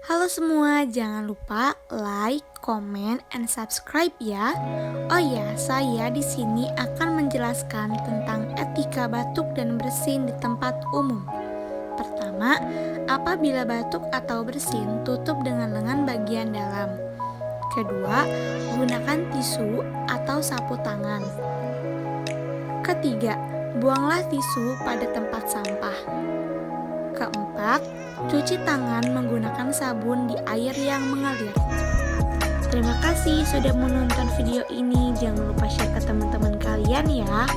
Halo semua, jangan lupa like, comment, and subscribe ya. Oh ya, saya di sini akan menjelaskan tentang etika batuk dan bersin di tempat umum. Pertama, apabila batuk atau bersin, tutup dengan lengan bagian dalam. Kedua, gunakan tisu atau sapu tangan. Ketiga, buanglah tisu pada tempat sampah. Keempat, cuci tangan menggunakan sabun di air yang mengalir. Terima kasih sudah menonton video ini. Jangan lupa share ke teman-teman kalian ya.